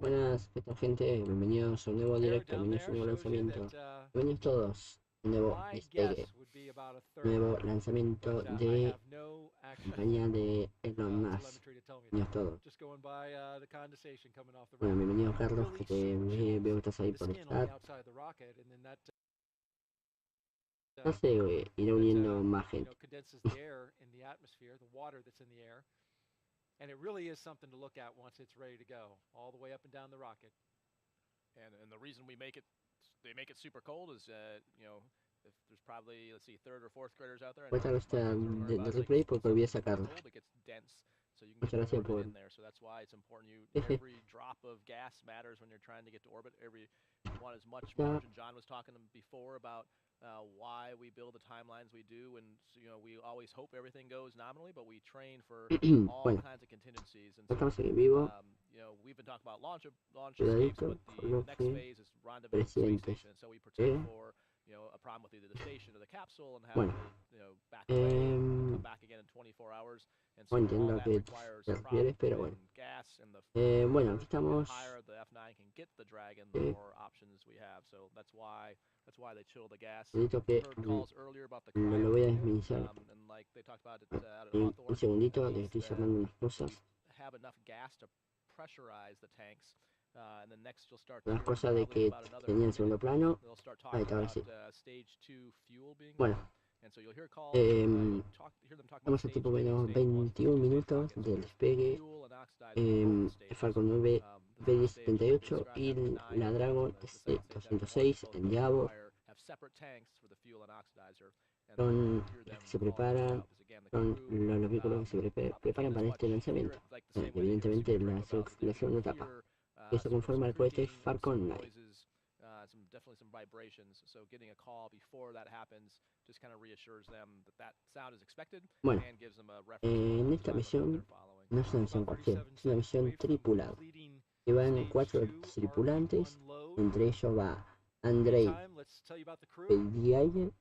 Buenas, ¿qué tal gente? Bienvenidos a un nuevo directo, bienvenidos a un nuevo lanzamiento. Bienvenidos todos, un nuevo despegue, nuevo lanzamiento de compañía de Elon Musk. Bienvenidos todos. Bueno, bienvenido Carlos, que te veo que estás ahí por el chat. No sé, iré uniendo más gente. And it really is something to look at once it's ready to go, all the way up and down the rocket. And the reason they make it super cold is, if there's probably, let's see, third or fourth graders out there. Voy a estar de replay porque olvidé sacarlo. So you can Muchas gracias por... in there. So that's why it's important. Every drop of gas matters when you're trying to get to orbit. Every one as much margin. John was talking before about why we build the timelines we do, and we always hope everything goes nominally, but we train for all kinds of contingencies. And estamos en vivo. We've been talking about launch escapes, but the next phase is rendezvous with the space station. And so we protect for a problem with either the station or the capsule, and have back away, come back again in 24 hours. And so entiendo a qué te refieres, pero bueno. Bueno, aquí estamos. Necesito que lo voy a desminizar. Un segundito, le estoy cerrando unas cosas. Unas cosas de que tenía en segundo plano. Ahí está, ahora sí. Bueno, estamos a tipo menos 21 minutos del despegue. El Falcon 9 B-1078 y la Dragon C-206 en Hoburg son las que se preparan, son los vehículos que se preparan para este lanzamiento. Evidentemente la segunda etapa, que se conforma el cohete Falcon 9. Bueno, en esta misión no es una misión cualquiera, es una misión tripulada. Llevan 4 tripulantes, entre ellos va Andrey Fedyaev,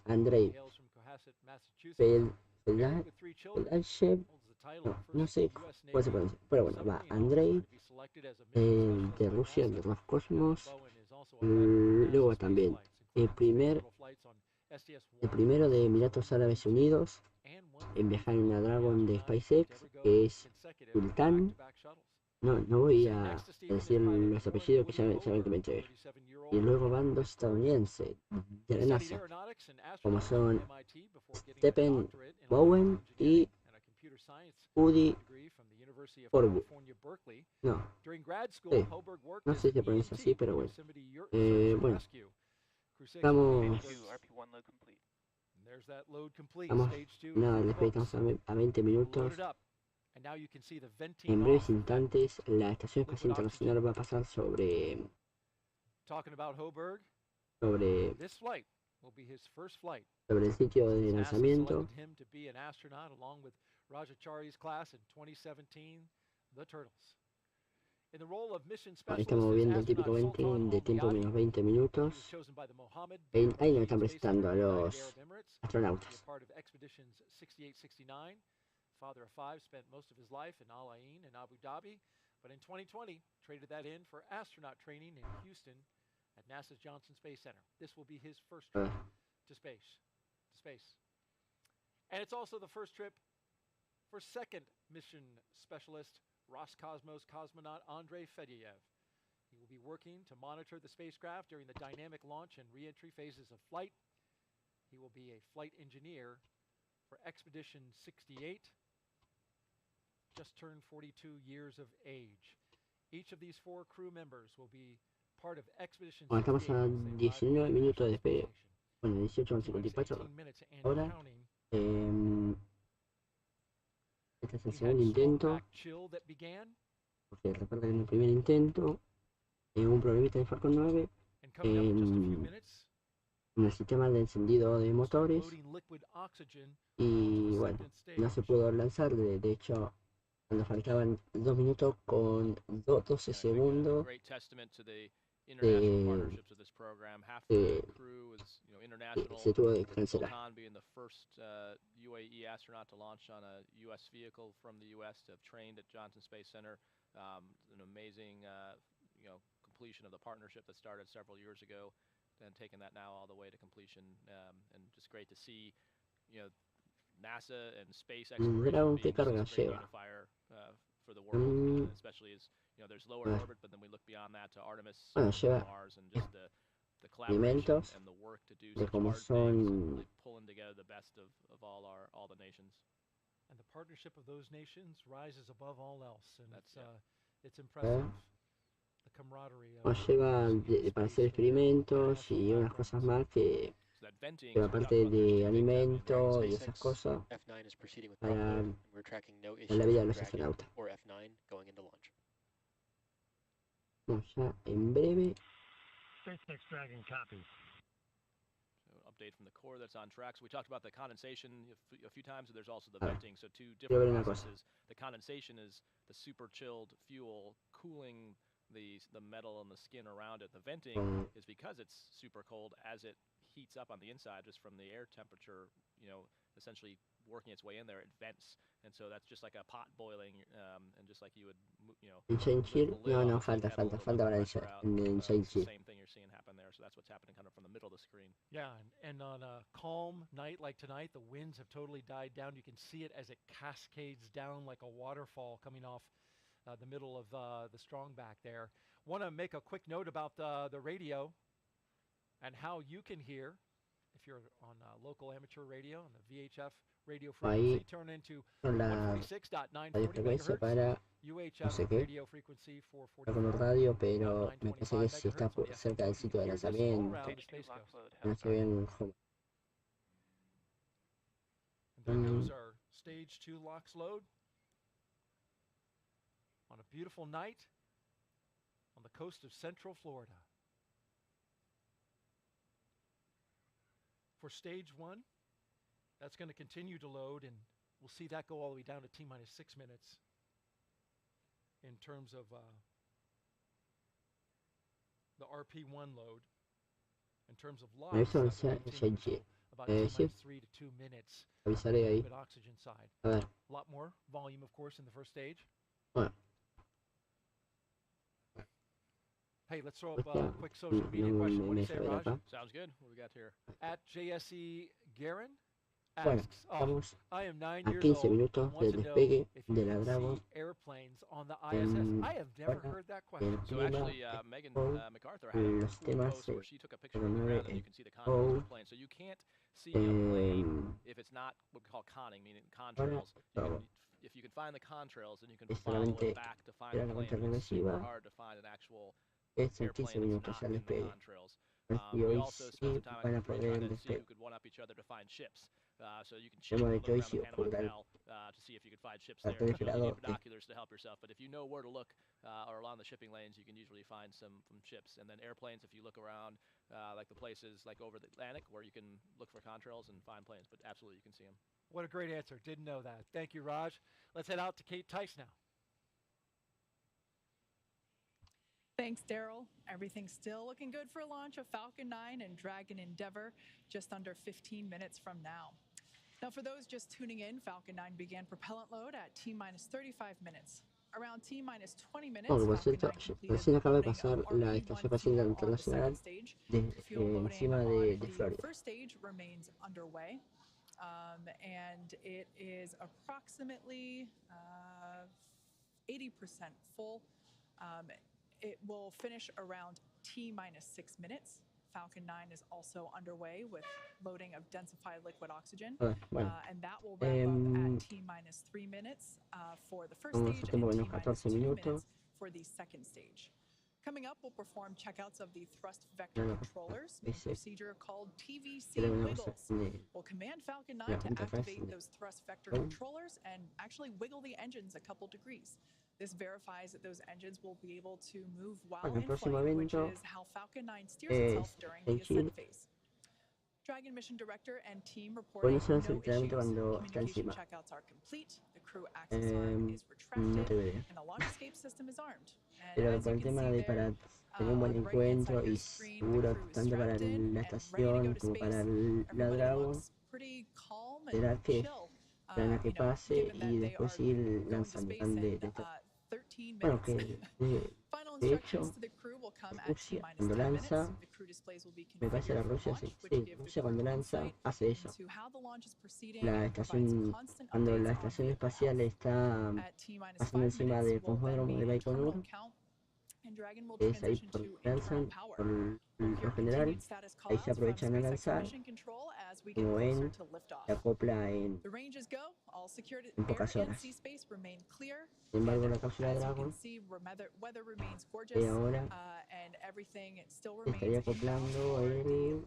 Andrey Fedyaev, no sé cuál se pronuncia, pero bueno, va Andrey de Rusia, de Roscosmos. Luego también el primero de Emiratos Árabes Unidos en viajar en una Dragon de SpaceX, que es Sultan. No voy a decir los apellidos que saben que me entregué. Y luego van 2 estadounidenses de la NASA, como son Stephen Bowen y Hoburg. No sé si se pronuncia así, pero bueno. Bueno, estamos nada, les estamos a 20 minutos. En breves instantes, la estación espacial internacional va a pasar sobre el sitio de lanzamiento. Ahí estamos viendo el típico venting de tiempo menos 20 minutos. Ahí nos están presentando a los astronautas. Father of 5, spent most of his life in Al Ain and Abu Dhabi, but in 2020 traded that in for astronaut training in Houston at NASA's Johnson Space Center. This will be his first trip to space. And it's also the first trip for second mission specialist Roscosmos cosmonaut Andrey Fedyaev. He will be working to monitor the spacecraft during the dynamic launch and re-entry phases of flight. He will be a flight engineer for Expedition 68. Just turned 42 years of age. Each of these 4 crew members will be part of Expedition 68. Estamos a 19 minutos de despegue. Bueno, 18:54. Ahora, este es el segundo intento. Porque recuerda que en el primer intento hubo un problemita en el Falcon 9 en el sistema de encendido de motores. Y bueno, no se pudo lanzar. De hecho, cuando faltaban 2 minutos con 12 segundos, international partnerships with this program. Half the crew is, international. se tuvo que cancelar. Sultan being the first UAE astronaut to launch on a U.S. vehicle from the U.S. to have trained at Johnson Space Center. An amazing, completion of the partnership that started several years ago, and taking that now all the way to completion. And just great to see, NASA and space exploration being just a great unifier for the world, especially as there's low Earth orbit, but then we look beyond that to Artemis, Mars, and just the collaboration and the work to do such hard things, and really pulling together the best of all the nations. And the partnership of those nations rises above all else, and it's impressive. The camaraderie. Nos lleva para hacer experimentos y unas cosas más que aparte de alimento y esas cosas para la vida de los astronautas. No, ya en breve. SpaceX Dragon copy. Update from the core that's on track. So we talked about the condensation a few times, and there's also the venting. So two different processes. The condensation is the super chilled fuel cooling the metal and the skin around it. The venting is because it's super cold as it heats up on the inside just from the air temperature, essentially working its way in there, it vents. And so that's just like a pot boiling, and just like you would, no, falta para eso. Same thing you're seeing happen there. So that's what's happening kind of from the middle of the screen. Yeah, and on a calm night like tonight, the winds have totally died down. You can see it as it cascades down like a waterfall coming off the middle of the strong back there. Want to make a quick note about the radio and how you can hear if you're on local amateur radio on the VHF radio frequency, turn into 146.940 MHz, UHF radio frequency 440. Como radio, pero me parece que si está cerca del sitio de lanzamiento, no se bien. And there goes our stage 2 LOX load on a beautiful night on the coast of Central Florida. For stage 1, that's going to continue to load, and we'll see that go all the way down to T-minus 6 minutes in terms of the RP1 load. In terms of LOX, about T-minus 3 to 2 minutes. Avisaré ahí. Oxygen side. A ver. A lot more volume, of course, in the first stage. Bueno. Hey, let's throw up a quick social media question. What do you say, Raj? Sounds good. What we got here? At JSE Garin Bueno, asks, estamos I am 9 a years 15 old. minutos Want del to know despegue if you de la can Bravo. see airplanes on the ISS. I have never heard that question. So actually, Megan MacArthur had a los cool temas post where she took a picture of the ground and you can see the contours of the plane. So you can't see a plane if it's not what we call conning, meaning contrails. If you can find the contrails, then you can follow it back to find the plane. It's super hard to find an actual Es en airplane 15 that's minutos not al in the despegue. contrails. Y We hoy also spent sí some time van a on the poder trying to see despegar. who could one up each other to find ships. So you can check Hemos and look hecho hoy around sí the Panama ocurrirá Canal to see if you can find ships Para there. tener You need esperado. binoculars to help yourself, but if you know where to look or along the shipping lanes, you can usually find some ships. And then airplanes, if you look around, like the places like over the Atlantic where you can look for contrails and find planes, but absolutely you can see them. What a great answer. Didn't know that. Thank you, Raj. Let's head out to Kate Tice now. Thanks, Daryl. Everything's still looking good for launch of Falcon 9 and Dragon Endeavour just under 15 minutes from now. Now, for those just tuning in, Falcon 9 began propellant load at T-minus 35 minutes. Around T-minus 20 minutes, Por Falcon cierto, 9 completed recién acaba de loading pasar of la RP1 estación espacial fuel on the internacional second stage. Fuel loading encima on de the Florida. first stage remains underway, and it is approximately 80% full. It will finish around T-minus 6 minutes. Falcon 9 is also underway with loading of densified liquid oxygen, Bueno, and that will wrap up at T-minus 3 minutes for the first stage and tenemos T-minus 14 2 minutos. minutes for the second stage. Coming up, we'll perform checkouts of the thrust vector controllers, a procedure called TVC wiggles. We'll command Falcon 9 to activate those thrust vector controllers and actually wiggle the engines a couple degrees. This verifies that those engines will be able to move while in flight, which is how Falcon 9 steers itself during the ascent phase. Dragon mission director and team reporting no issues. Communication checkouts are complete. The crew access arm is retracted, and the launch escape system is armed. And Pero as con you el can tema see de there, tener un buen encuentro y seguro tanto para la estación como para la Dragon. Será que esperan a que pase y después ir lanzando bueno, que de hecho Rusia cuando lanza, me parece la Rusia, sí, Rusia cuando lanza hace eso. La estación, cuando la estación espacial está pasando encima del cosmódromo de Baikonur, es ahí por lanzan por lo general, ahí se aprovechan a lanzar, como ven, se acopla en pocas horas. Sin embargo, la cápsula Dragon ahora estaría acoplando el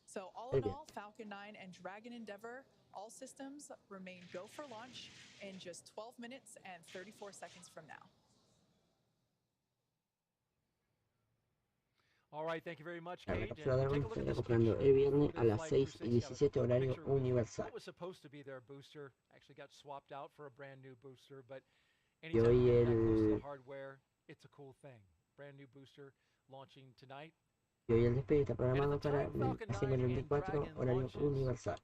So all in all, Falcon 9 and Dragon Endeavour, all systems remain go for launch in just 12 minutes and 34 seconds from now. All right, thank you very much, la Kate. cápsula Dragon estaría acoplando el viernes a las 6:17 horario universal. What was supposed to be their booster actually got swapped out for a brand new booster, but Y anytime hoy you get that close to el, the hardware, it's a cool thing. Brand new booster launching tonight. y hoy el despegue está programado para time Falcon las 9 and 5:34 Dragon horario launches, universal.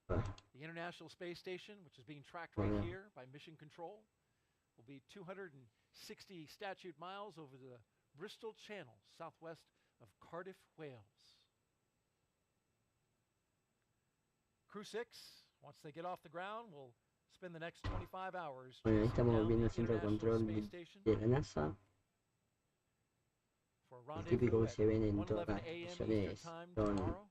The International Space Station, which is being tracked right Bueno. here by Mission Control, will be 260 statute miles over the Bristol Channel, southwest of Cardiff, Wales. CREW-6, once they get off the ground, will spend the next 25 hours Bueno, ahí chasing estamos down viendo el the centro de International control Space Station de la NASA, for a el rendezvous típico que at se ven en todas 1:11 las a.m. misiones, Eastern Time son tomorrow.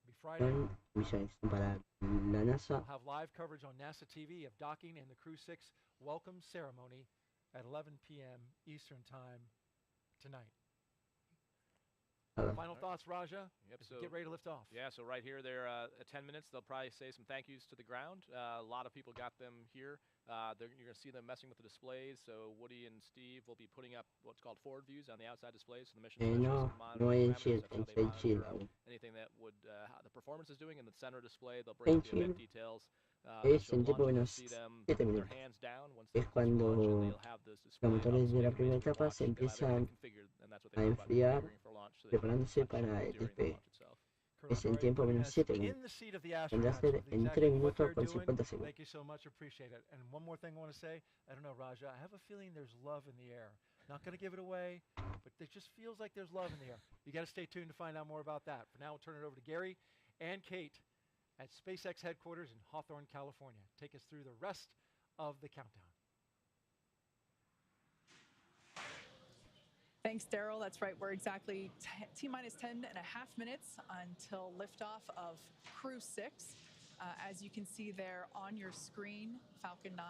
Be Friday. misiones para la NASA. We'll have live coverage on NASA TV of docking and the CREW-6 welcome ceremony at 11 p.m. Eastern Time tonight. Final thoughts, Raja? Yep, As we so get ready to lift off. Yeah, so right here, they're at 10 minutes. They'll probably say some thank yous to the ground. A lot of people got them here. You're going to see them messing with the displays. So Woody and Steve will be putting up what's called forward views on the outside displays. So the mission No, specialists no hay en monitor Shield, parameters. That's how they en Shield monitor aún. anything that would how the performance is doing. In the center display, they'll bring En up the event Shield details. es They'll en tiempo launch and you'll menos see them 7 put their minutos. hands down once Es they launch, and cuando they'll have this los display of motores de la obfuscated primera ways to etapa launch. se They'll have everything empiezan configured, and that's what a they do by enfriar, configuring for launch, so they can preparándose touch para el during the despegue. launch itself. Es en tiempo menos 7 In minutos. the seat of the Vendrá a astronauts, ser with en exactly 3 what minutos they're con doing. 50 segundos. Thank you so much, appreciate it. And one more thing I want to say, I don't know, Raja, I have a feeling there's love in the air. Not going to give it away, but it just feels like there's love in the air. You got to stay tuned to find out more about that. For now, we'll turn it over to Gary and Kate at SpaceX headquarters in Hawthorne, California. Take us through the rest of the countdown. Thanks, Daryl. That's right. We're exactly T-minus 10 and a half minutes until liftoff of CREW-6. As you can see there on your screen, Falcon 9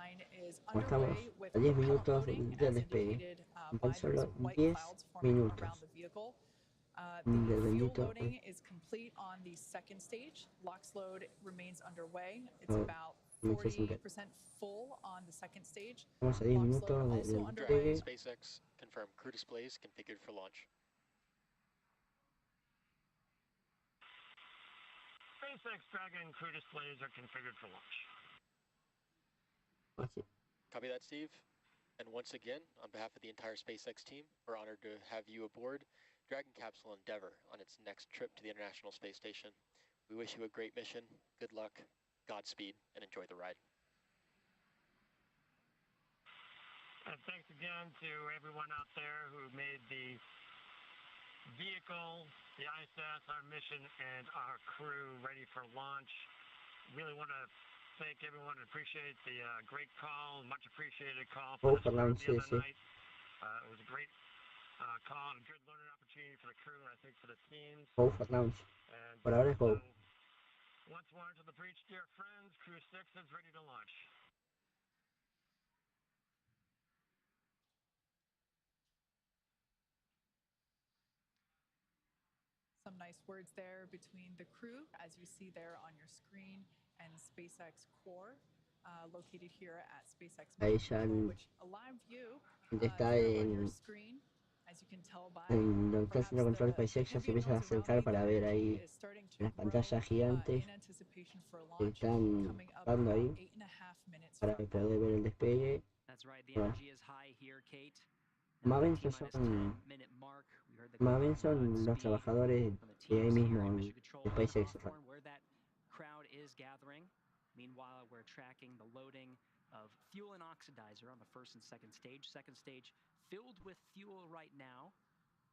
is underway with a 10 propellant minutos loading, del as despegue. indicated Tan by solo those white 10 clouds forming minutos around the vehicle. del The fuel bendito. loading is complete on the second stage. LOX load remains underway. It's about 40% full on the second stage. Vamos a 10 LOX minutos load del also despegue. underway. SpaceX confirm crew displays configured for launch. SpaceX Dragon crew displays are configured for launch. Así. Copy that, Steve. And once again, on behalf of the entire SpaceX team, we're honored to have you aboard Dragon Capsule Endeavour on its next trip to the International Space Station. We wish you a great mission, good luck, Godspeed, and enjoy the ride. And thanks again to everyone out there who made the vehicle, the ISS, our mission, and our crew ready for launch. Really want to thank everyone and appreciate the great call, much appreciated call for the other night. It was a great call and a good learning opportunity for the crew and I think for the teams. Hoburg launch. And Por ahora es so, Hoburg. once more to the breach, dear friends, CREW-6 is ready to launch. Some nice words there between the crew, as you see there on your screen, and SpaceX core, located here at SpaceX Ahí Mission ya Control, which a live view está here on your en screen, as you can tell by donde está el perhaps centro de control the SpaceX, ya se heavy empieza a noise around acercar me. para The ver energy ahí is starting to las grow, pantallas gigantes in anticipation for que launch, están coming up dando about ahí 8.5 minutes para from poder ver el despegue. That's right. The Bueno, energy is high here, Kate. Maven son los trabajadores de ahí mismo de SpaceX. Meanwhile, we're tracking the loading of fuel and oxidizer on the first and second stage. Second stage filled with fuel right now,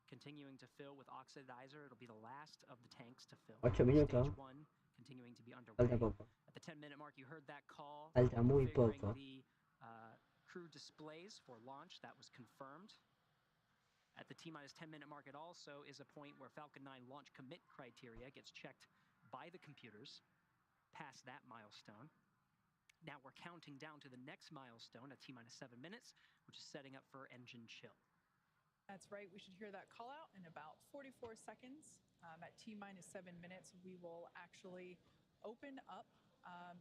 continuing to fill with oxidizer. It'll be the last of the tanks to fill. 8 minutos. Stage 1 continuing to be underway. Falta poco. At the 10-minute mark, you heard that call. Falta muy poco. The crew displays for launch. That was confirmed. At the T-minus 10-minute mark, it also is a point where Falcon 9 launch commit criteria gets checked by the computers. Past that milestone. Now we're counting down to the next milestone at T-minus 7 minutes, which is setting up for engine chill. That's right. We should hear that call out in about 44 seconds. At T-minus 7 minutes, we will actually open up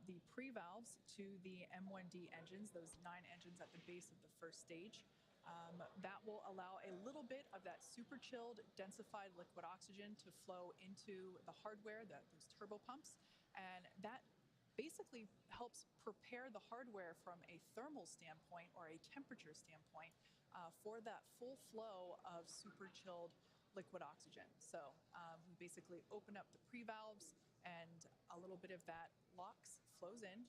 the pre-valves to the M1D engines, those 9 engines at the base of the first stage. That will allow a little bit of that super chilled, densified liquid oxygen to flow into the hardware, those turbo pumps. And that basically helps prepare the hardware from a thermal standpoint or a temperature standpoint for that full flow of super chilled liquid oxygen. So we basically open up the pre-valves and a little bit of that LOX flows in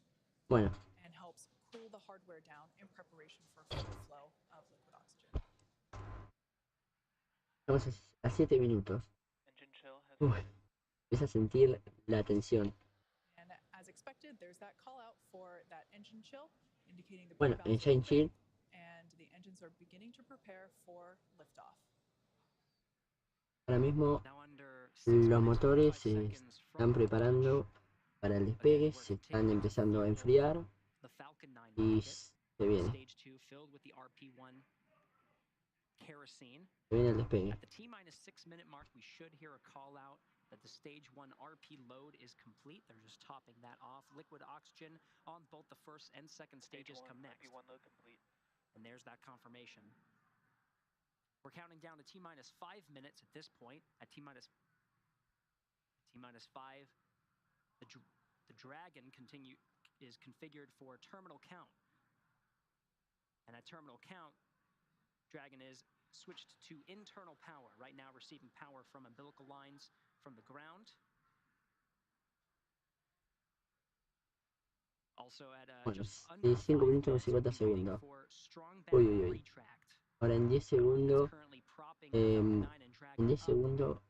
and helps cool the hardware down in preparation for full flow of liquid oxygen. Estamos a 7 minutos. Empieza a sentir la tensión. As expected, there's that call out for that engine chill, indicating the engine chill, and the engines are beginning to prepare for liftoff. Ahora mismo los motores se están preparando para el despegue, se están empezando a enfriar y se viene. Se viene el despegue. At the T-minus 6-minute mark, we should hear a call out that the stage 1 RP load is complete. They're just topping that off. Liquid oxygen on both the first and second stages come next. RP1 load complete. And there's that confirmation. We're counting down to T-minus 5 minutes at this point. At T-minus 5, the Dragon is configured for terminal count. And at terminal count, Dragon is switched to internal power. Right now receiving power from umbilical lines from the ground. Also at just under 5 minutos y 50 segundos. Uy. Ahora en 10 segundos, en 10 segundos,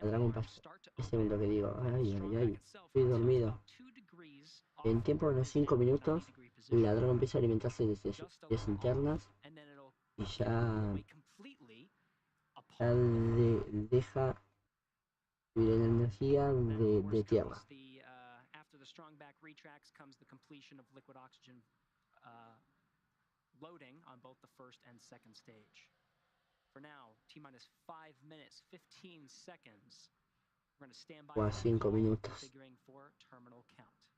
el Dragon pasa. 10 segundos que digo, ay, estoy dormido. En tiempo de unos 5 minutos, la Dragon empieza a alimentarse de sus vías internas y ya deja la energía de tierra. After the strong back retracts comes the completion of liquid oxygen loading on both the first and second stage. For now, T-minus 5 minutes, 15 seconds. We're going to stand by 5 minutos. configuring for terminal count.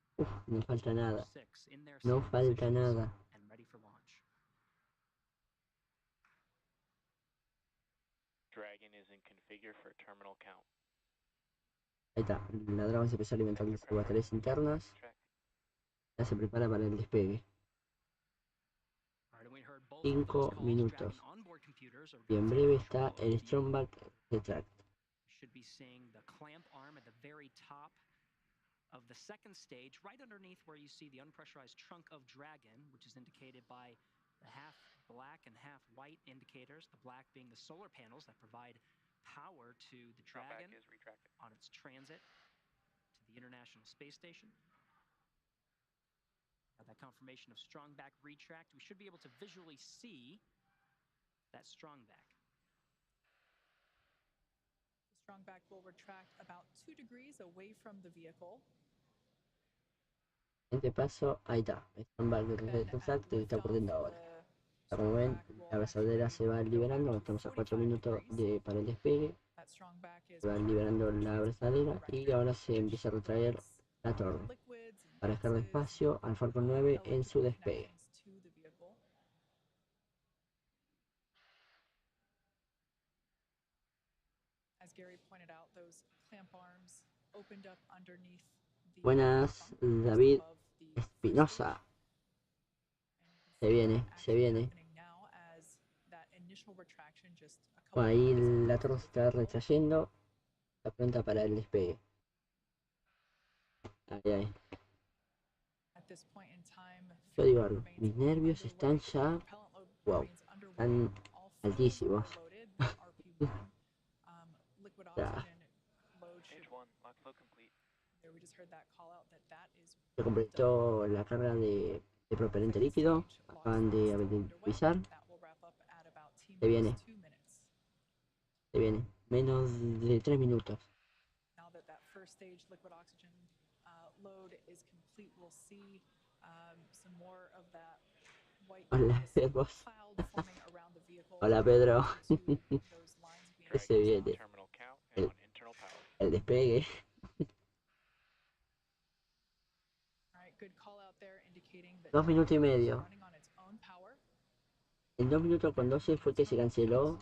No falta nada. 6 in their No falta nada. And ready for launch. Dragon is in configure for terminal count. Ahí está, la Dragon se empezó a alimentar de sus baterías internas. Ya se prepara para el despegue. 5 minutos. Y en breve está el strong back retract. Should be seeing the clamp arm at the very top of the second stage, right underneath where you see the unpressurized trunk of Dragon, which is indicated by the half black and half white indicators, the black being the solar panels that provide power to the Dragon on its transit to the International Space Station. Now that confirmation of strong back retract, we should be able to visually see that strong back. The strong back will retract about 2 degrees away from the vehicle. Este paso, ahí está, el strong back retract que está ocurriendo ahora. Como ven, la abrazadera se va liberando, estamos a 4 minutos para el despegue. Se va liberando la abrazadera y ahora se empieza a retraer la torre para dejar espacio al Falcon 9 en su despegue. Buenas, David Espinosa. Se viene. Bueno, ahí la torre se está retrayendo. Está pronta para el despegue. Ahí. Yo digo algo, mis nervios están ya, wow, están altísimos. Ya. Se completó la carga de propelente líquido. Acaban de avisar. Se viene. Se viene. Menos de 3 minutos. Hola, Pedro. Hola, Pedro. Que se viene. El despegue. Dos minutos y medio. En 2 minutos con 12 fue que se canceló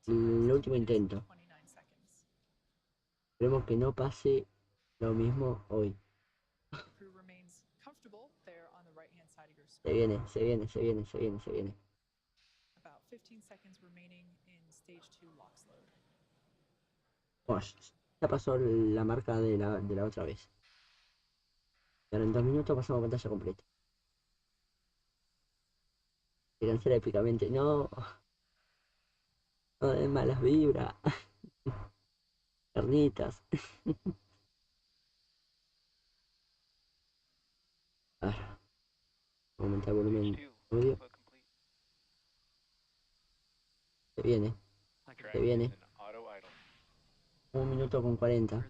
el último intento. Esperemos que no pase lo mismo hoy. Se viene, se viene, se viene, se viene, se viene. Oh, ya pasó la marca de la otra vez. Y ahora en 2 minutos pasamos a pantalla completa. Se cancela épicamente. No. No den malas vibras. Carnitas. A ver. Aumentar el volumen audio. Se viene. Se viene. 1 minuto con 40.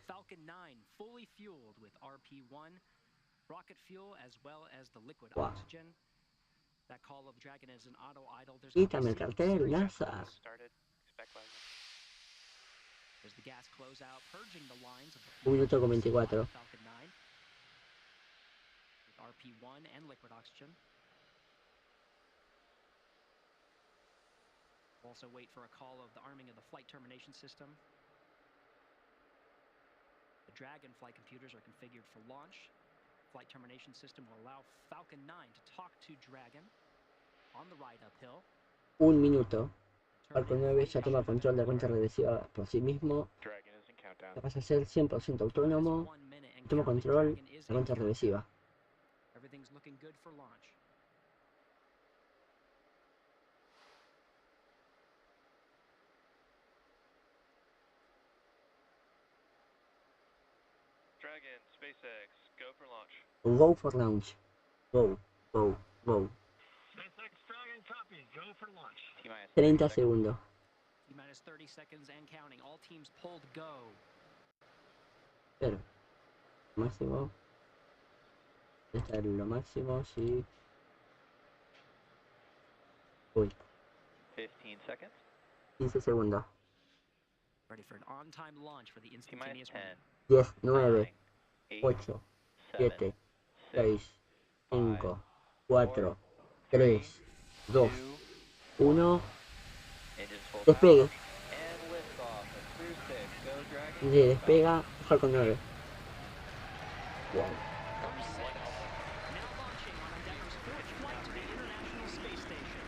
Falcon 9 fully fueled with RP1 rocket fuel as well as the liquid Wow. oxygen. That call of Dragon is an auto idle. Quítame el cartel, NASA. There's the gas closeout purging the lines of the 1 minuto con 24. Falcon 9 with RP1 and liquid oxygen. Also wait for a call of the arming of the flight termination system. The Dragon flight computers are configured for launch. Flight termination system will allow Falcon 9 to talk to Dragon on the ride uphill. 1 minuto. Falcon 9 ya toma control de la cuenta regresiva por sí mismo. Ya pasa a ser 100% autónomo. Toma control de la cuenta regresiva. Everything's looking good for launch. Dragon, SpaceX, go for launch. Go for launch. Go, go, go. SpaceX Dragon copies. Go for launch. 30 segundos. T-minus 30 seconds and counting. All teams pulled go. Pero, máximo. Está en lo máximo, sí. Uy. 15 seconds. 15 segundos. Ready for an on-time launch for the instantaneous 10, 9, 8, 7, 6, 5, 4, 3, 2, 1. Despegue. De despega, Falcon 9. Wow. Now launching on Endeavour's fourth flight to the International Space Station.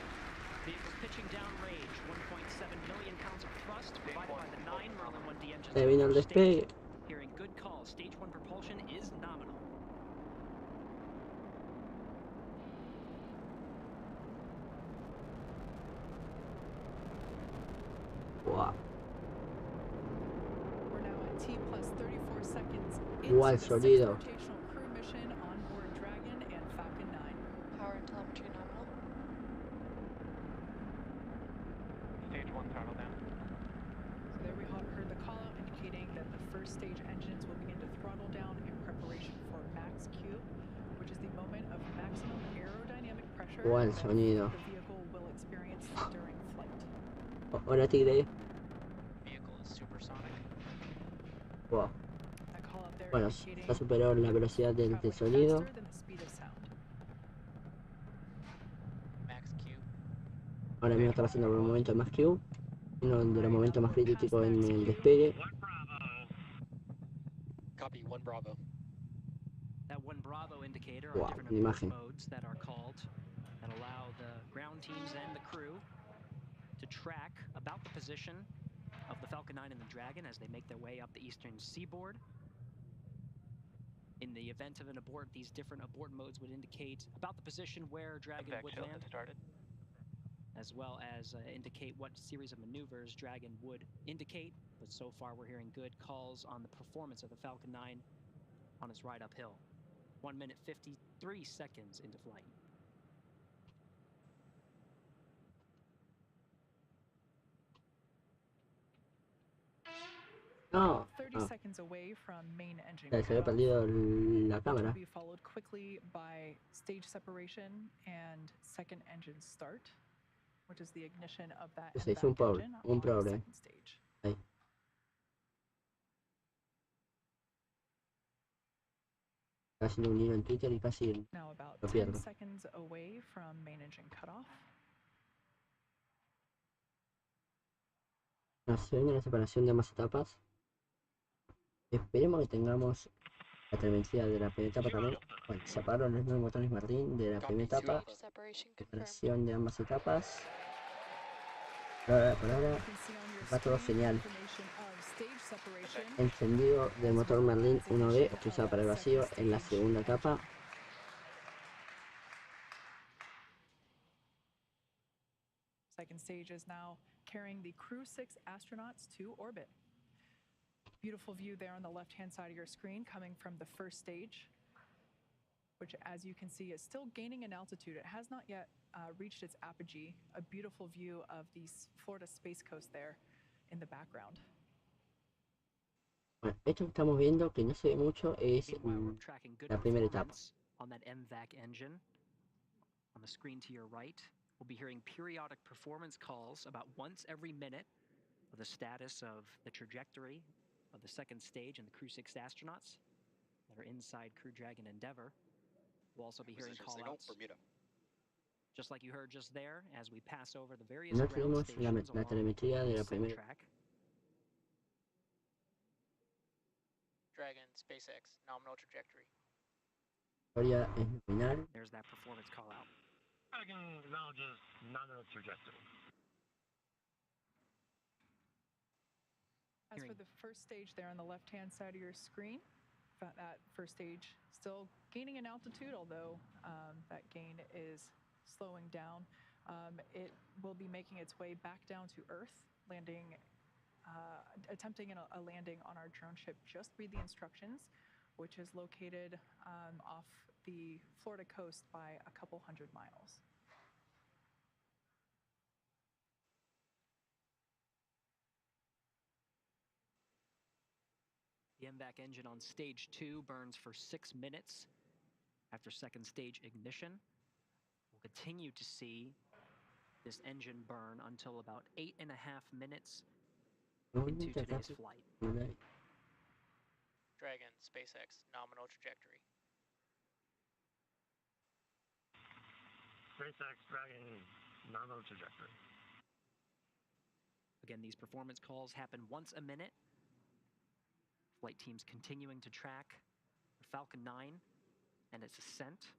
Vehicles pitching downrange, 1.7 million pounds of thrust provided by the 9 Merlin 1D engines. Se vino el despegue. Hearing good calls, stage 1 propulsion is nominal. Wow. We're now at T plus 34 seconds Igual into the sonido. sixth rotational crew mission on board Dragon and Falcon 9. Power and telemetry nominal. Stage 1 throttle down. So there we heard the call out indicating that the first stage engines will begin to throttle down in preparation for max Q, which is the moment of maximum aerodynamic pressure Igual that sonido. the vehicle will experience during flight. Hola, Tigre. Vehicle is supersonic. Wow. That call out there Bueno, indicating ya superó la velocidad del traveling sonido. faster than the speed of sound. Max Q. Ahora mismo está pasando por un momento más Q. Uno de los momentos más críticos en el despegue. One Bravo. Copy, 1 Bravo. That 1 Bravo indicator Wow, are different la approach imagen. modes that are called that allow the ground teams and the crew to track about the position of the Falcon 9 and the Dragon as they make their way up the eastern seaboard. In the event of an abort, these different abort modes would indicate about the position where Dragon would land, as well as indicate what series of maneuvers Dragon would indicate. But so far, we're hearing good calls on the performance of the Falcon 9 on its ride uphill. 1 minute 53 seconds into flight. No, 30 seconds away from main engine se había cutoff, perdido la which cámara. will be followed quickly by stage separation and second engine start, which is the ignition of that Se hizo MVAC engine on the problema. second stage. Ahí. Está haciendo un hilo en Twitter y casi Now about lo 10 pierdo. seconds away from main engine cutoff. Se viene la separación de ambas etapas. Esperemos que tengamos la telemetría de la primera etapa también. Bueno, se apagaron los 9 botones Martín de la primera etapa. Stage separation confirmed. Separación de ambas etapas. Por ahora va todo genial. Encendido del motor Merlin 1B utilizado para el vacío en la segunda etapa. Second stage is now carrying the CREW-6 astronauts to orbit. Beautiful view there on the left-hand side of your screen coming from the first stage, which, as you can see, is still gaining in altitude. It has not yet reached its apogee. A beautiful view of the Florida Space Coast there in the background. Bueno, esto que estamos viendo, que no se ve mucho, es la primera etapa. On that MVAC engine, on the screen to your right, we'll be hearing periodic performance calls about once every minute of the status of the trajectory of the second stage and the CREW-6 astronauts that are inside Crew Dragon Endeavour. We'll also be hearing call-outs, just like you heard just there, as we pass over the various No ground tenemos la stations telemetría de la along the primera. track. Dragon, SpaceX, nominal trajectory. Historia es nominal. There's that performance call-out. Dragon acknowledges nominal trajectory. As for the first stage there on the left-hand side of your screen, that first stage still gaining in altitude, although that gain is slowing down. It will be making its way back down to Earth, landing, attempting a landing on our drone ship. Just read the instructions, which is located off the Florida coast by a couple hundred miles. The MVAC engine on stage 2 burns for 6 minutes after second stage ignition. We'll continue to see this engine burn until about 8.5 minutes into today's flight. Dragon, SpaceX, nominal trajectory. SpaceX, Dragon, nominal trajectory. Again, these performance calls happen once a minute. Flight teams continuing to track the Falcon 9 and its ascent.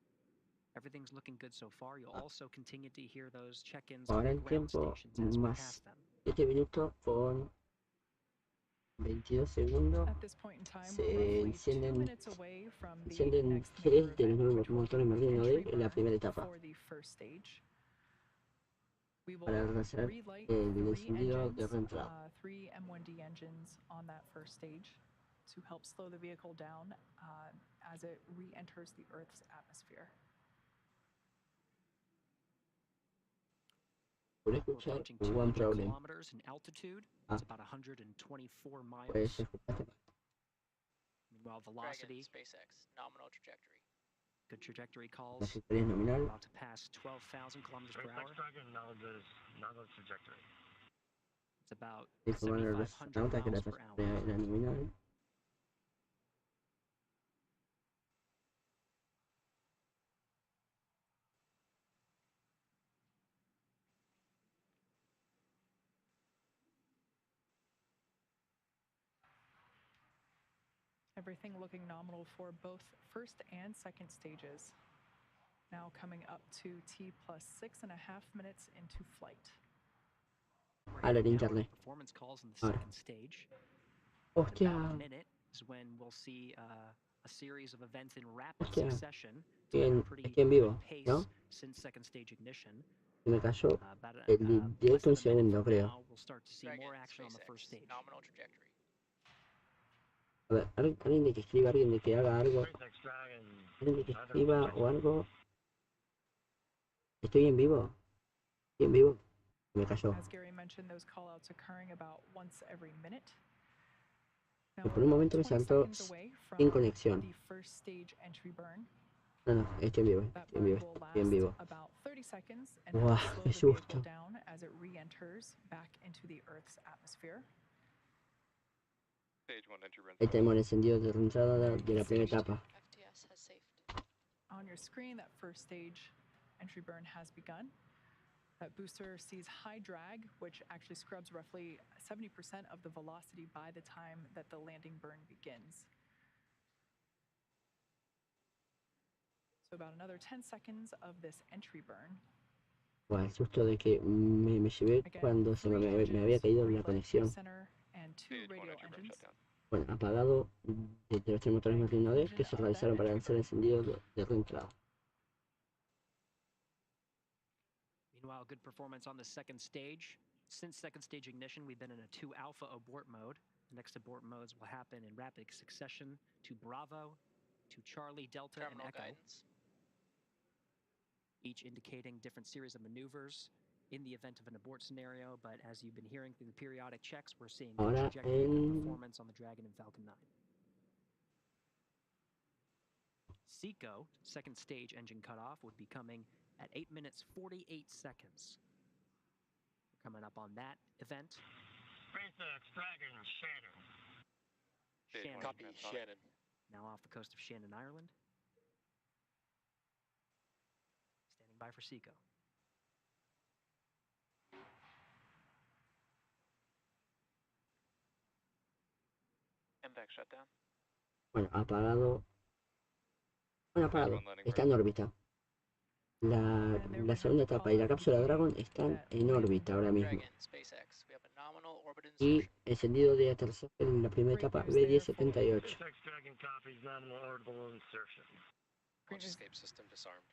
Everything's looking good so far. You'll also continue to hear those check-ins on Ahora the el ground tiempo stations as we más pass them. 7 minutos con 22 segundos. At this point in time, Se we're roughly 2 encienden minutes away from the encienden next 3 major de los event, nuevos which will motores be Merlin entry 1B en la burn primera etapa. for the first stage. We will Para realizar relight el 3 encendido de engines, reentrada. 3 M1D engines on that first stage to help slow the vehicle down as it re-enters the Earth's atmosphere. Por We're escuchar approaching one 200 problem. kilometers in altitude. It's about 124 miles. Pues escuchaste. Meanwhile, Dragon, velocity, SpaceX, nominal trajectory. good trajectory La calls. trayectoria es nominal. About to pass 12,000 kilometers per hour. SpaceX, Dragon, acknowledges nominal trajectory. It's about Informaron a los 7,500 astronautas que la miles per trayectoria hour. era nominal. Everything looking nominal for both first and second stages. Now coming up to T+6.5 minutes into flight. A la internet. Performance calls in the Ahora. second stage. Hostia. About a minute is when we'll see a series of events in rapid Hostia. succession. Estoy en vivo, ¿no? Since second stage ignition. Se me cayó About el directo un less than a minute segundo, from creo. now, we'll start to see more action on the first stage. Nominal trajectory. A ver, alguien de que escriba, alguien de que haga algo. SpaceX Dragon. Alguien de que escriba o algo. Estoy en vivo. Estoy en vivo. Se me cayó. As Gary mentioned, those call-outs occurring about once every minute. Y por un momento me saltó sin conexión. The first stage entry burn. No, estoy en vivo, That estoy en burn vivo, will estoy en last vivo. about 30 seconds and Buah, then slow qué the vehicle susto. down as it re-enters back into the Earth's atmosphere. Ahí tenemos el encendido de entrada de la primera etapa. FTS has saved. On your screen, that first stage entry burn has begun. That booster sees high drag, which actually scrubs roughly 70% of the velocity by the time that the landing burn begins. So about another 10 seconds of this entry burn. Buah, el susto de que me llevé cuando se me había caído la conexión. Center and two radio engines. Bueno, apagado de los tres motores más de una vez que se realizaron para lanzar el encendido de reentrada. Meanwhile, good performance on the second stage. Since second stage ignition, we've been in a 2 alpha abort mode. The next abort modes will happen in rapid succession to Bravo, to Charlie, Delta, and Echo. Guidance. Each indicating different series of maneuvers in the event of an abort scenario, but as you've been hearing through the periodic checks, we're seeing good Ahora trajectory and performance on the Dragon and Falcon 9. SECO, second stage engine cutoff, would be coming at 8 minutes 48 seconds. We're coming up on that event. SpaceX Dragon Shannon. Shannon, Copy, Shannon. now off the coast of Shannon, Ireland. Standing by for SECO. MVAC shutdown. Bueno, apagado. Bueno, apagado. Está en órbita. La segunda etapa y la cápsula Dragon están en órbita ahora mismo. Dragon, SpaceX. We have a nominal orbit Y insertion. encendido de aterrizaje en la primera etapa B1078. SpaceX Dragon copies nominal orbital insertion. Launch escape system disarmed.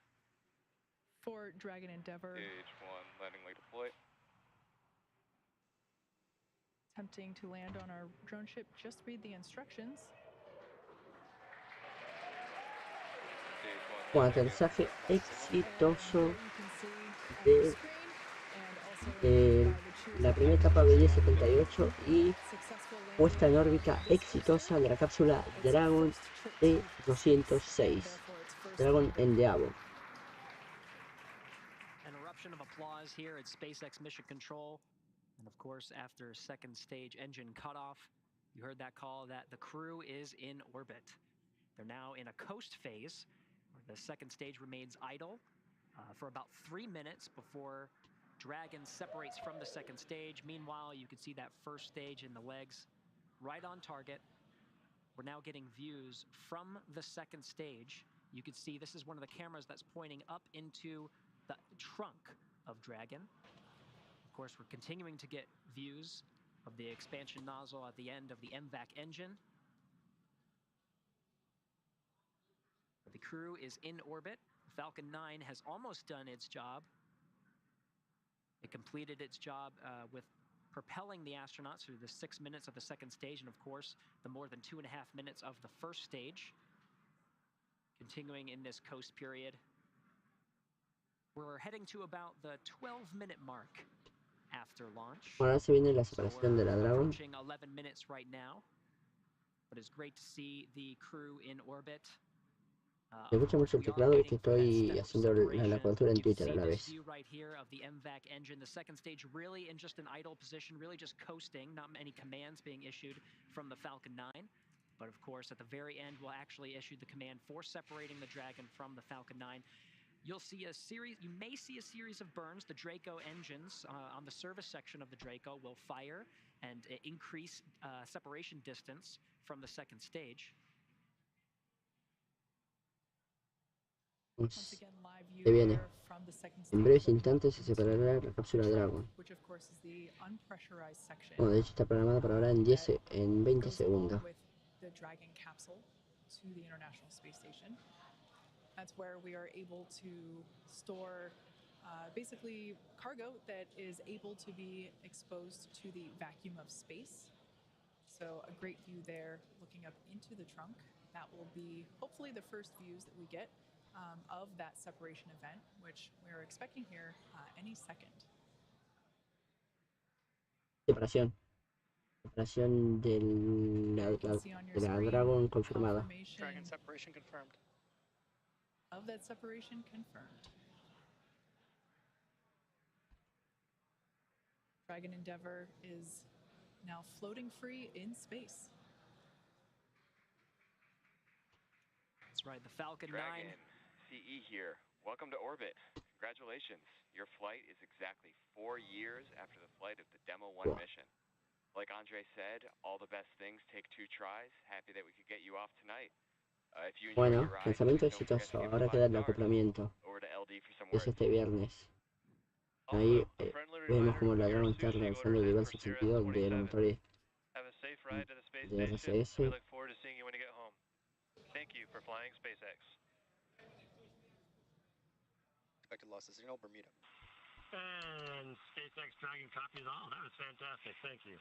For Dragon Endeavour, Stage 1, landing leg deploy. attempting to land on our drone ship, just read the instructions. Stage 1. Bueno, aterrizaje exitoso You can see on de the screen and also by the la choosing primera etapa B1078 y successful landing. puesta en órbita exitosa de la cápsula Dragon D206. Therefore, its first Dragon Endeavour. An eruption of applause here at SpaceX Mission Control. And of course, after second stage engine cutoff, you heard that call that the crew is in orbit. They're now in a coast phase, where the second stage remains idle for about 3 minutes before Dragon separates from the second stage. Meanwhile, you can see that first stage in the legs right on target. We're now getting views from the second stage. You can see this is one of the cameras that's pointing up into the trunk of Dragon. Of course, we're continuing to get views of the expansion nozzle at the end of the MVAC engine. But the crew is in orbit. Falcon 9 has almost done its job. It completed its job with propelling the astronauts through the 6 minutes of the second stage, and of course, the more than 2.5 minutes of the first stage. Continuing in this coast period. We're heading to about the 12-minute mark after launch. Ahora se viene la So separación de la we're Dragon. approaching 11 minutes right now. But it's great to see the crew in orbit. Me escucha mucho el teclado y que estoy haciendo la cobertura en Twitter a la vez. View right here of the MVAC engine, the second stage really in just an idle position, really just coasting, not any commands being issued from the Falcon 9. But of course, at the very end, we'll actually issue the command for separating the Dragon from the Falcon 9. You'll see you may see a series of burns. The Draco engines on the service section of the Draco will fire and increase separation distance from the second stage. Once again, live view Se viene. there from the second En breves stage, instantes se separará la cápsula Dragon. which of course is the unpressurized section. Bueno, de hecho está programada para ahora en 20 goes along segundos. with the Dragon capsule to the International Space Station. That's where we are able to store basically cargo that is able to be exposed to the vacuum of space. So a great view there looking up into the trunk. That will be hopefully the first views that we get of that separation event, which we're expecting here any second. Separación. Separación de la Dragon confirmada. Dragon separation confirmed. Of that separation confirmed. Dragon Endeavour is now floating free in space. That's right, the Falcon 9. Dragon, CE here. Welcome to orbit. Congratulations. Your flight is exactly 4 years after the flight of the Demo 1 mission. Like Andre said, all the best things take 2 tries. Happy that we could get you off tonight. If you enjoyed Bueno, your ride, lanzamiento don't forget exitoso. to give Ahora us queda 5 el stars. acoplamiento. Over to LD for some Es words. este viernes. Ahí vemos como la Dragon está realizando diversos sentidos de los motores Have a safe ride to the space de station. RCS. We look forward to seeing you when you get home. Thank you for flying SpaceX. Expected loss of signal, Bermuda. And SpaceX Dragon copies all. That was fantastic. Thank you.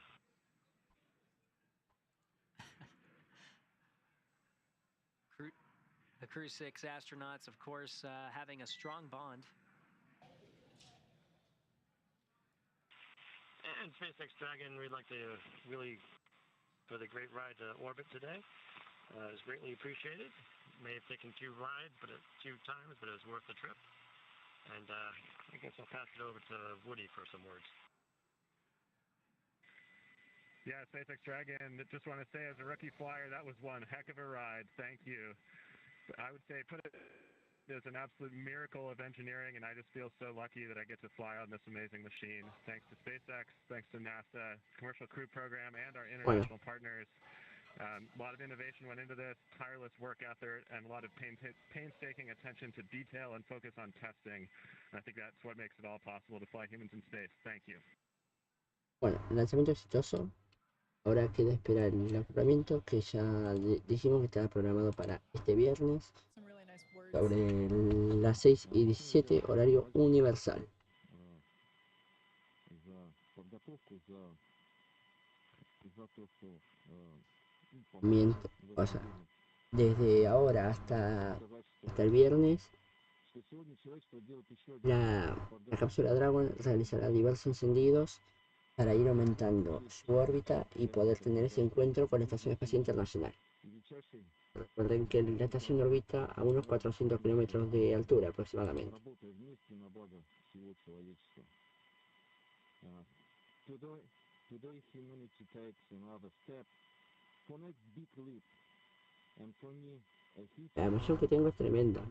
The CREW-6 astronauts, of course, having a strong bond. And SpaceX Dragon, we'd like to really, for the great ride to orbit today. It's greatly appreciated. May have taken 2 rides, but 2 times, but it was worth the trip. And I guess I'll pass it over to Woody for some words. Yeah, SpaceX Dragon, just want to say as a rookie flyer, that was one heck of a ride. Thank you. I would say put it as an absolute miracle of engineering, and I just feel so lucky that I get to fly on this amazing machine. Thanks to SpaceX, thanks to NASA, Commercial Crew Program, and our international partners. A lot of innovation went into this, tireless work out there, and a lot of painstaking attention to detail and focus on testing. And I think that's what makes it all possible to fly humans in space. Thank you. Bueno, lanzamiento exitoso. Ahora queda esperar el acoplamiento que ya dijimos que estaba programado para este viernes sobre las 6:17 horario universal. O sea, desde ahora hasta el viernes la cápsula Dragon realizará diversos encendidos para ir aumentando su órbita y poder tener ese encuentro con la Estación Espacial Internacional. Recuerden que la estación orbita a unos 400 kilómetros de altura aproximadamente. La emoción que tengo es tremenda.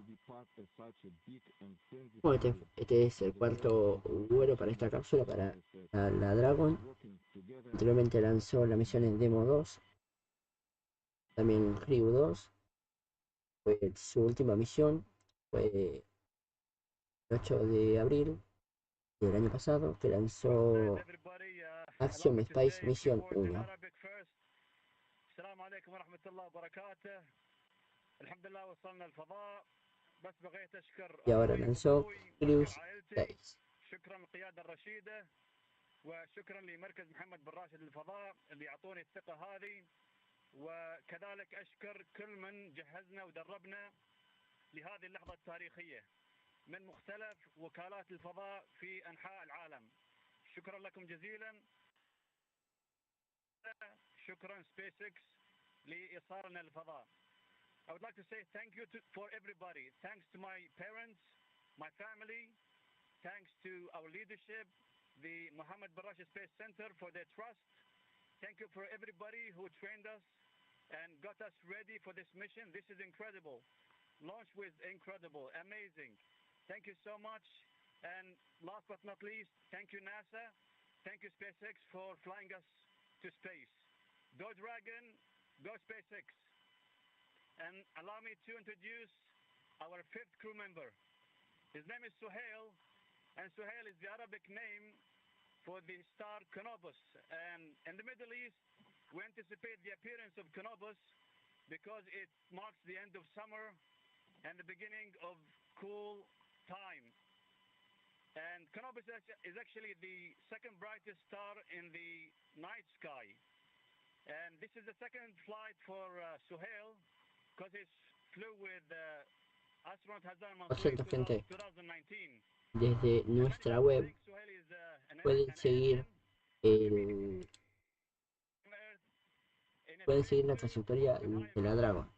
Bueno, este es el 4º vuelo para esta cápsula, para la Dragon. Anteriormente lanzó la misión en Demo 2, también CREW-6. Fue su última misión, fue el 8 de abril del año pasado, que lanzó Axiom Space Mission 1. Y ahora lanzó CREW-6. شكرا للقيادة الرشيدة وشكرا لمركز محمد بن راشد للفضاء اللي يعطوني الثقة هذه، وكذلك أشكر كل من جهزنا ودربنا لهذه اللحظة التاريخية من مختلف وكالات الفضاء في أنحاء العالم. شكرا لكم جزيلا. شكرا SpaceX لإيصالنا للفضاء. I would like to say thank you for everybody. Thanks to my parents, my family. Thanks to our leadership, the Mohammed bin Rashid Space Center, for their trust. Thank you for everybody who trained us and got us ready for this mission. This is incredible. Launch was incredible, amazing. Thank you so much. And last but not least, thank you NASA. Thank you SpaceX for flying us to space. Go Dragon, go SpaceX. And allow me to introduce our fifth crew member. His name is Suhail, and Suhail is the Arabic name for the star Canopus. And in the Middle East, we anticipate the appearance of Canopus because it marks the end of summer and the beginning of cool time. And Canopus is actually the second brightest star in the night sky. And this is the second flight for Suhail because he flew with astronaut Hazan Mansour in 2019. Desde nuestra web pueden seguir la trayectoria de la Dragon,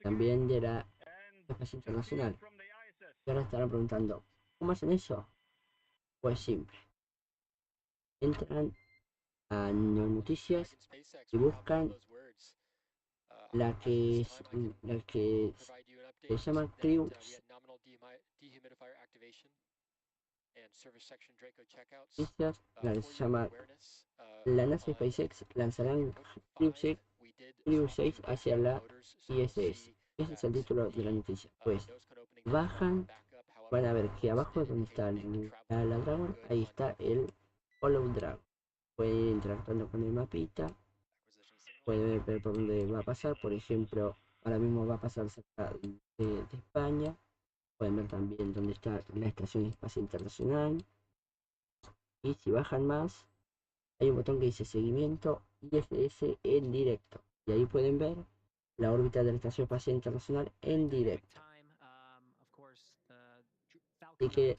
también de la Espacial Internacional. Y ahora estarán preguntando, ¿cómo hacen eso? Pues simple. Entran a noticias y buscan la que se llama CREW-6. La que se llama la NASA y SpaceX lanzarán CREW-6 hacia la ISS. Ese es el título de la noticia. Pues bajan, van a ver que abajo donde está la Dragon, ahí está el Hollow Dragon. Pueden ir interactuando con el mapita, pueden ver por dónde va a pasar. Por ejemplo, ahora mismo va a pasar cerca de España. Pueden ver también dónde está la estación espacial internacional. Y si bajan más, hay un botón que dice seguimiento ISS en directo. Y ahí pueden ver la órbita de la estación espacial internacional en directo. Así que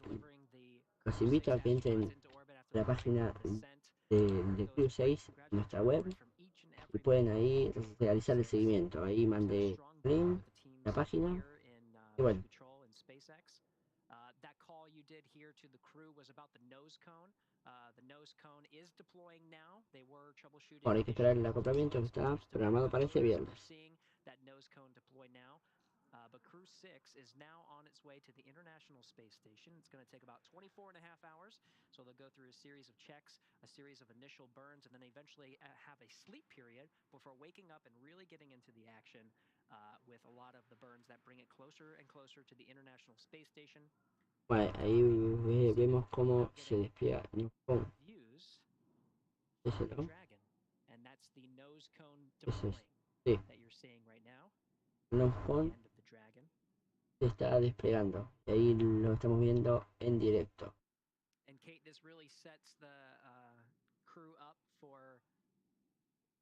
los invito a que entren a la página de CREW-6, nuestra web, y pueden ahí realizar el seguimiento. Ahí mandé el link, la página, y bueno. That call you did here to the crew was about the nose cone. The nose cone is deploying now. They were troubleshooting. Ahora hay que esperar el acoplamiento que está programado para este viernes. That nose cone deploy now. But CREW-6 is now on its way to the International Space Station. It's going to take about 24.5 hours. So they'll go through a series of checks, a series of initial burns, and then eventually have a sleep period before waking up and really getting into the action with a lot of the burns that bring it closer and closer to the International Space Station. Vale, ahí vemos cómo se despliega el cone. ¿Ese no? Ese es, sí. El cone se está desplegando y ahí lo estamos viendo en directo. And Kate, this really sets the crew up for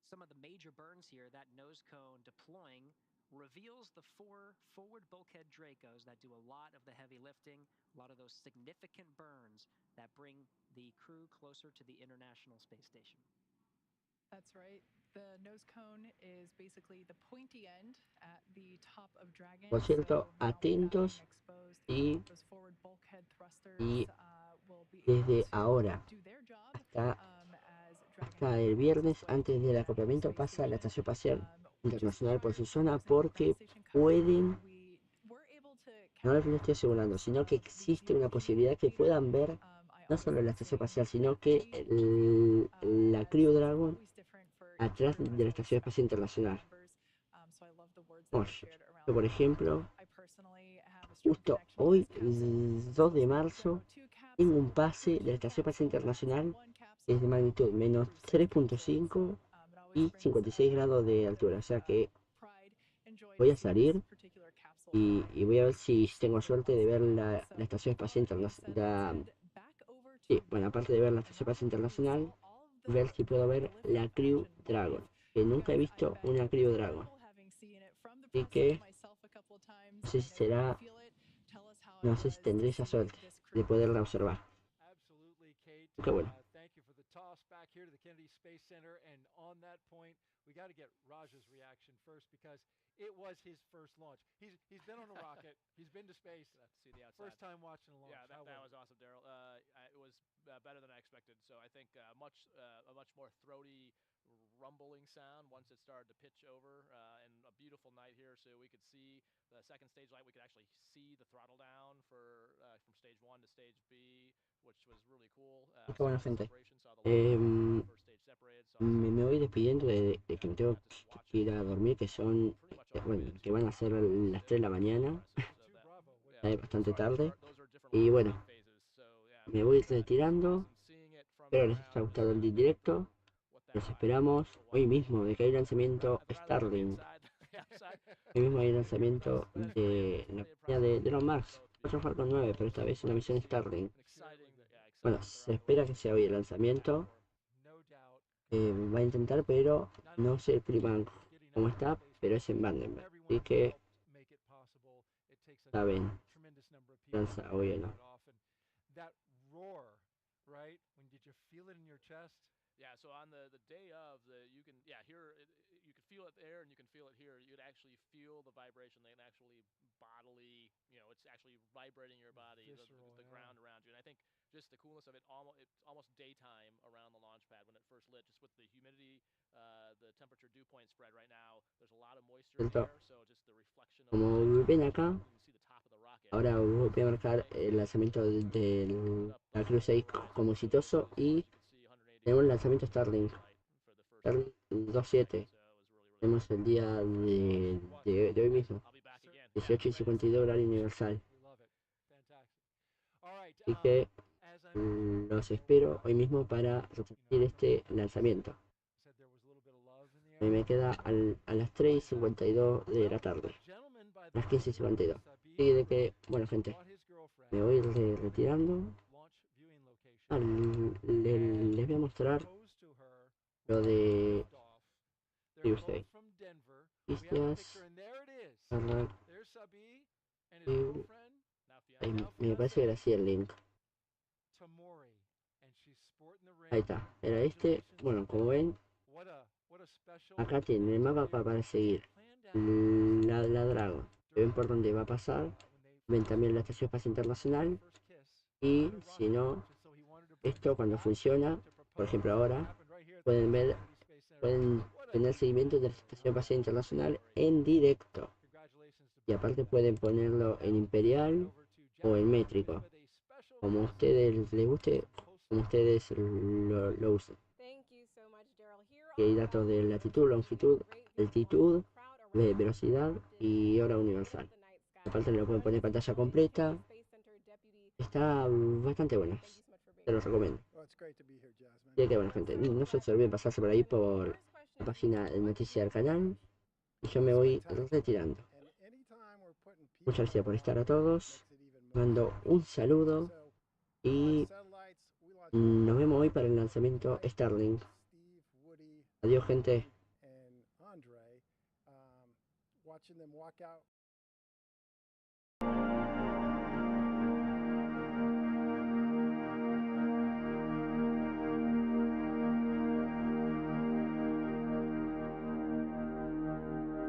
some of the major burns here. That nose cone deploying reveals the 4 forward bulkhead Dracos that do a lot of the heavy lifting, a lot of those significant burns that bring the crew closer to the International Space Station. That's right. The nose cone is basically the pointy end at the top of Dragon. Por cierto, atentos y desde ahora hasta el viernes antes del acoplamiento pasa la estación espacial internacional por su zona, porque pueden, no les estoy asegurando, sino que existe una posibilidad que puedan ver no solo la estación espacial, sino que la Crew Dragon atrás de la estación espacial internacional. Por ejemplo, justo hoy, 2 de marzo, tengo un pase de la estación espacial internacional, es de magnitud menos 3.5 y 56 grados de altura, o sea que voy a salir y voy a ver si tengo suerte de ver la estación espacial internacional. Sí, bueno, aparte de ver la estación espacial internacional, ver si puedo ver la Crew Dragon, que nunca he visto una Crew Dragon, así que no sé si será, no sé si tendré esa suerte de poderla observar. Qué bueno. Toss back here to the Kennedy Space Center, and on that point, we got to get Raj's reaction first because it was his first launch. He's been on a rocket, he's been to space. See the outside. First time watching a launch. Yeah, that was awesome, Daryl. It was better than I expected. So I think a much more throaty, rumbling sound once it started to pitch over, and a beautiful night here, so we could see the second stage light. We could actually see the throttle down for from stage 1 to stage B, which was really cool. Qué buena gente. Me voy despidiendo de que me tengo que ir a dormir, que son bueno, que van a ser las 3 de la mañana. Es bastante tarde. Y bueno, me voy retirando. Espero les haya gustado el directo. Los esperamos hoy mismo, de que hay lanzamiento Starlink. Hoy mismo hay lanzamiento de la compañía de Elon Musk. Otro Falcon 9, pero esta vez una misión Starlink. Bueno, se espera que sea hoy el lanzamiento. Va a intentar, pero no sé el clima cómo está, pero es en Vandenberg. Así que saben, lanza hoy o no. Yeah, so on the day of, you can feel it there and you can feel it here. You can actually feel the vibration. They can actually bodily, it's actually vibrating your body, the ground around you. And I think just the coolness of it, it's almost daytime around the launch pad when it first lit, just with the humidity, the temperature dew point spread right now. There's a lot of moisture in the air, so just the reflection of como ven acá, ahora voy a marcar el lanzamiento de la CREW-6 como exitoso y tenemos el lanzamiento Starlink 2.7. Tenemos el día de hoy mismo, 18:52 horario universal. Así que los espero hoy mismo para repetir este lanzamiento. A mí me queda a las 3:52 de la tarde, las 15:52. Así de que, bueno gente, me voy retirando. Les voy a mostrar lo de CREW-6. Islas me parece que era así el link. Ahí está, era este. Bueno, como ven, acá tienen el mapa para seguir la Dragon. Ven por dónde va a pasar. Ven también la estación espacial internacional. Y si no, esto cuando funciona, por ejemplo ahora, pueden tener seguimiento de la estación espacial internacional en directo. Y aparte pueden ponerlo en imperial o en métrico, como a ustedes les guste, como ustedes lo usen. Y hay datos de latitud, longitud, altitud, de velocidad y hora universal. Aparte lo pueden poner en pantalla completa. Está bastante bueno, te lo recomiendo. Y que bueno gente, no se olviden pasarse por ahí por la página de noticias del canal. Y yo me voy retirando. Muchas gracias por estar a todos. Mando un saludo y nos vemos hoy para el lanzamiento Starlink. Adiós gente.